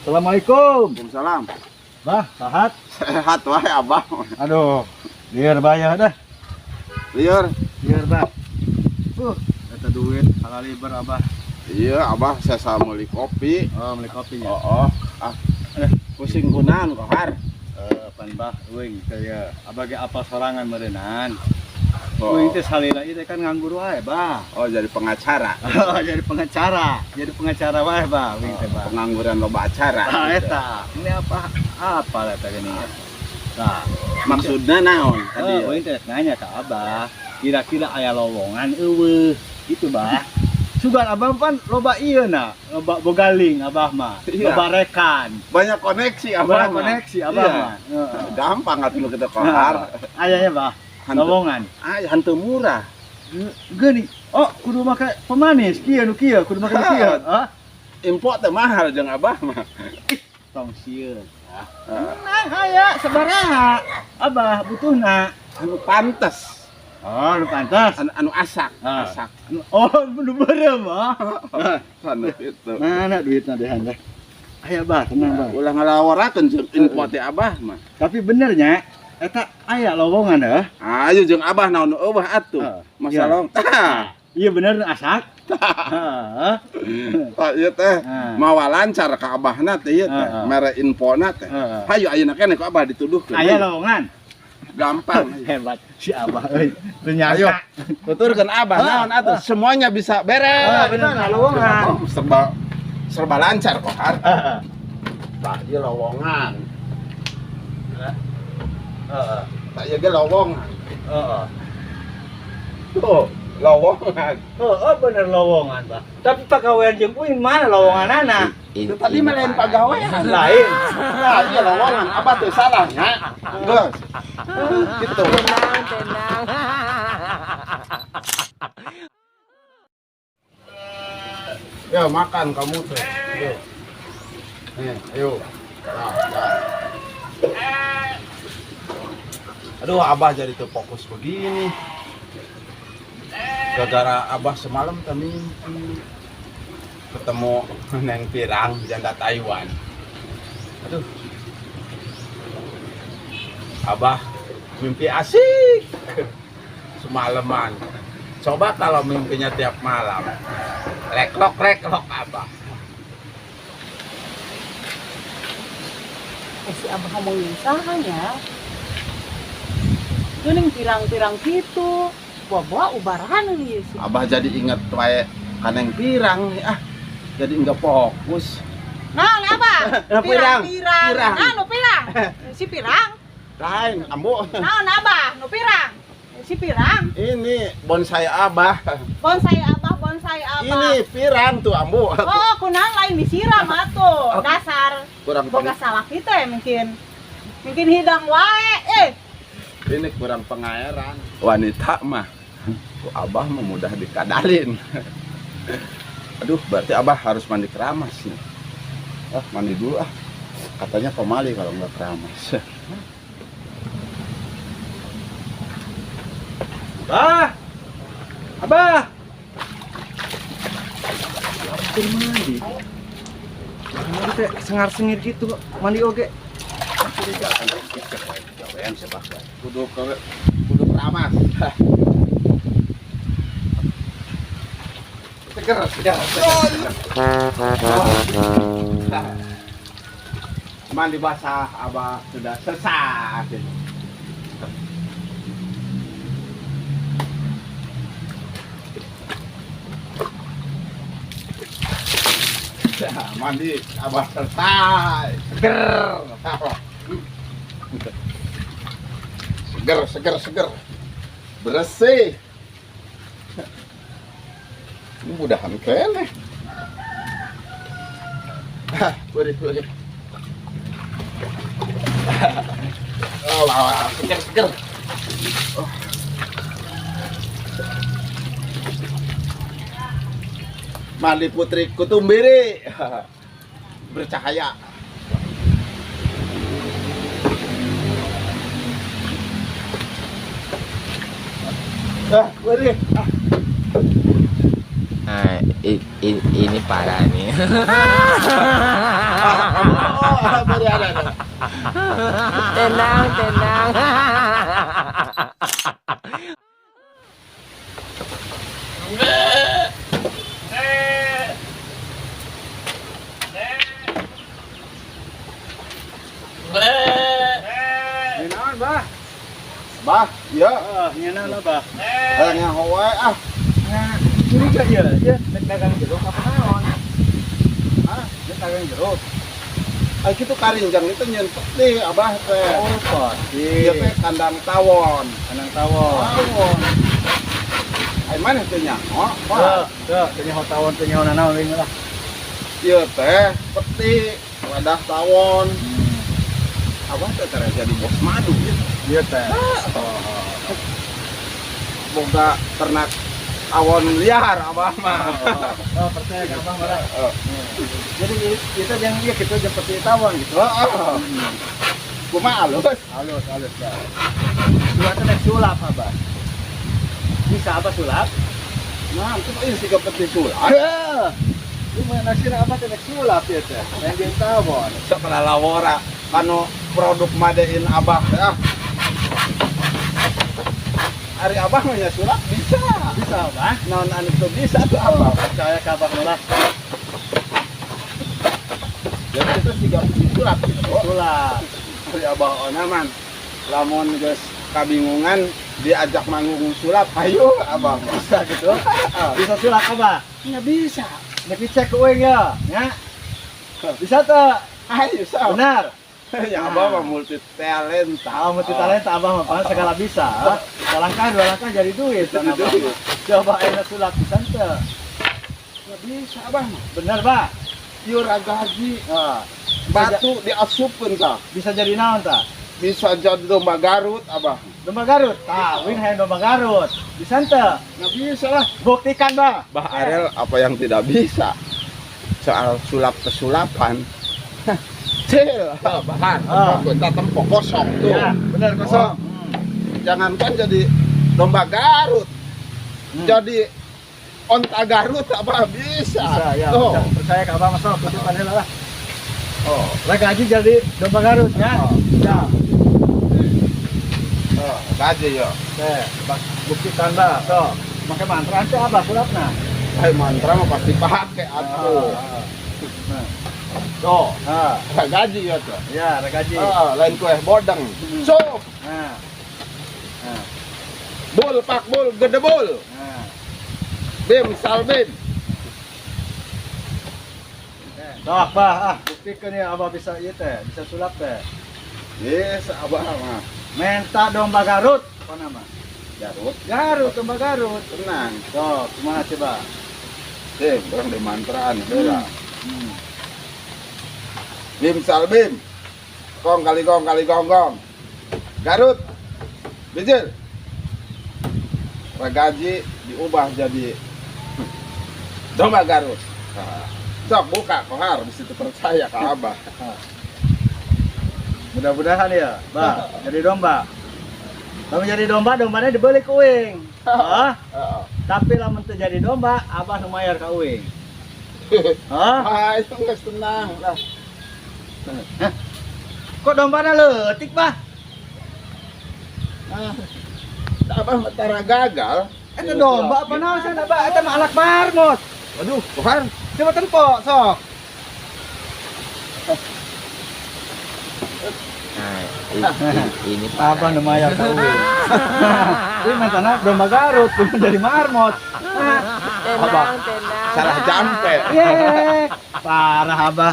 Assalamualaikum. Waalaikumsalam. Bah, sehat? Sehat wae Abah. Aduh, biar bayar dah. Lieur. Biar bah. Kata duit halal liber Abah. Iya, Abah saya meuli kopi. Oh, beli kopi ya. Oh. Pusing kunaon kohar. Pan bah, euing kayak Abah ge apa sorangan meureunnan. Oh. Euing teh salila ieu kan nganggur wae, Bah. Oh, jadi pengacara. Oh, jadi pengacara. Jadi pengacara wae, Bah, euing teh, Bah. Pengangguran loba acara. Ah, eta. Ini apa eta gini. Nah, Maksudnya naon tadi? euing teh nanya ka Abah, kira-kira aya lowongan eueuh. Gitu, Bah. Sugan Abah pan loba ieu na, loba bogaling Abah mah, Iya. loba rekan. Banyak koneksi Abah. Banyak mah. koneksi Abah Iya. mah. Heeh. Gampang atuh kita kohar. Ayahnya Bah, lowongan. Hantu murah. Gini, oh kudu make pemanis, kieu nu kieu, kudu make nu kieu. Hah? Import teh mahal jeung Abah mah. Tong sieun. Nah, aya sabaraha Abah butuhna. Anu pantes. Oh, nu pantas. Anu asak, Ah. asak. Oh, nu beureum ah. Anu itu. Mana duitna dehan teh. Aya Bah, tenang Bah. Ulah ngalaworakeun jeung import teh Abah mah. Tapi benernya eta aya lowongan heuh. Ayo jeung Abah naon eueuh atuh. Iya. Masalah Iya bener asak. Heeh. Pak ieu teh Ah. mawa lancar ka Abahna teh ieu teh, Ah. mere infona teh. Heeh. Hayu ayeuna keneh ku Abah dituduhkeun. Aya lowongan. Gampang. Hebat si Abah euy. Teu Ayo, nyangka. tuturkeun Abah naon atuh semuanya bisa beres. Ah, bener, lowongan. Serba lancar kok, Har. Heeh. Tak ieu lowongan. Heeh. Tak ieu ge lowongan. Heeh. Tuh, lowongan. Heeh bener lowongan, Bah. Tapi pagawean jeung kuing mana lowonganana? Itu tadi mah lain pagawean. Lain. Nah, iya lowongan. Abah teu salah nya. Geus. Gitu. Tenang. Ya makan kamu tuh. Ayo. Ayo. Aduh, Abah jadi terfokus begini. Gara-gara Abah semalam teh mimpi ketemu Neng Pirang janda Taiwan. Aduh. Abah mimpi asik. Semalaman. Coba kalau mimpinya tiap malam. Reklok Abah. Si Abah ngomongin sahanya. Geuning pirang-pirang gitu. Bawa ubaran nih si Abah jadi inget wae Kaneng Pirang nih. Jadi enggak fokus. Nah, apa? Pirang. Nah, nu pirang. Si pirang. Lain, ambo. Nah, Abah, nu pirang. Si pirang. Ini bonsai Abah. Bonsai Abah. Ini pirang tuh ambo. Oh, kunang lain disiram atuh. Dasar. Kurang Boga salah kita ya mungkin. Mungkin hidang wae. ini kurang pengairan. Wanita mah, Abah mah mudah dikadalin. Aduh, berarti Abah harus mandi keramas nih. Mandi dulu ah. Katanya pemali kalau nggak keramas. Bah. Abah. Kur mandi. Mandi teh sengar-sengir gitu, mandi oge. Kudu keramas. Seger. Mandi basah Abah sudah selesai. Mandi Abah selesai. Seger. Bersih. Mudahan kene. Boleh. Oh, seger. Mandi putri Kutumbiri. Bercahaya. Boleh. Nah, ini parah nih. Oh, beri ada. Tenang, tenang. Nyenaon, Bah? Bah, ya. Nyenaon lah, Bah. Yang hawa ah. Nah, curiga ya, dia dagang jeruk apa naon? Ah, dia dagang jeruk. Ah kitu karinjang itu nyeun peti abah teh. Oh, pasti. Ieu teh kandang tawon. Kanang tawon. Tawon. Ai mana teh nya? Oh, Tanya tawon, tanya naon we lah. ieu teh peti wadah tawon. Abah teh tara jadi bos madu gitu. Iya teh. Boga ternak tawon liar abah mah. Oh, percaya ka Bang Bara. Jadi kita yang iya kita seperti tawon gitu. Kumaha alus? Halus, halus ya. Dua tenek sulap Abah. Bisa apa sulap? Nah, itu ini sih peti sulap. Lu mana sih apa tenek sulap ya teh? Yang dia tawon. Setelah lawora kanu produk madein abah teh ah. Ari abah mah nya sulap bisa. Bisa Abah? Naon anu tuh bisa tuh abah. Percaya ka Abah lah. Jadi itu tiga sulap gitu. Sulap. Ari abah onaman. Lamun geus kabingungan diajak manggung sulap, ayo abah. Bisa gitu. Bisa sulap Abah? Nggak bisa. Nek dicek ueng ya, nya. Bisa tuh. Ayo sah. Benar. Ya abah mah multi talent. Ah, multi talenta Abah mah pan segala bisa. Selangkah dua langkah jadi duit. Jadi Abah. duit. Coba ayeuna sulap pisan teh. Nggak bisa abah mah. Bener, Bah? Ieu ragaji Ah, batu diasupkeun tah. bisa jadi naon tah? Bisa jadi domba Garut abah. Domba Garut. Tah, wing hayang domba Garut. Bisa teh? Nggak bisa lah. Buktikan, Bah. Bah Arel apa yang tidak bisa soal sulap kesulapan. Cil, bahan, kita tempok kosong tuh. Ya, bener kosong. Jangankan jadi domba Garut, jadi onta Garut apa bisa? Bisa, ya. Tuh. Bisa. Percaya ke Abah masuk kutipan heula lah. Oh, Lah gaji jadi domba Garut ya. Ya. oh, gaji ya. Teh, buktikan Bah. So, make mantra teh Abah sulapna. Hai mantra mah pasti pakai atuh. Nah, Tuh, ah, gaji ya tuh. ya, ada gaji. Lain kue bodeng. So, Nah. Nah, bul pak bul gede bul. nah. Bim sal bim. Dah, Bah, buktikan ya Abah bisa ieu teh, bisa sulap teh. Yes, abah mah. Menta domba Garut, apa nama? Garut, Garut, domba Garut. tenang. So, kumaha coba? Orang di mantraan, bela. Hmm. Bim sal bim. Kong kali gong. Garut. Bijil. Gaji diubah jadi domba Garut. Nah, sok buka kohar di situ percaya ke abah. Mudah-mudahan ya, Bah, jadi domba. Lamun jadi domba, dombanya dibeli ke uing. Hah? Tapi lamun teu jadi domba, Abah nu mayar ka uing. Hah? Ah, itu nggak tenang lah. Kok dombana leutik, Bah? Ah, abah matara gagal. Eta domba apa naon sana, Bah? Eta mah anak marmot. Waduh, kohar. Coba tempok, sok. Ini Abah nu mayar ka uing. Ini mentana domba Garut, bukan dari marmot. Abah tenang. salah jampe. Ye, parah Abah.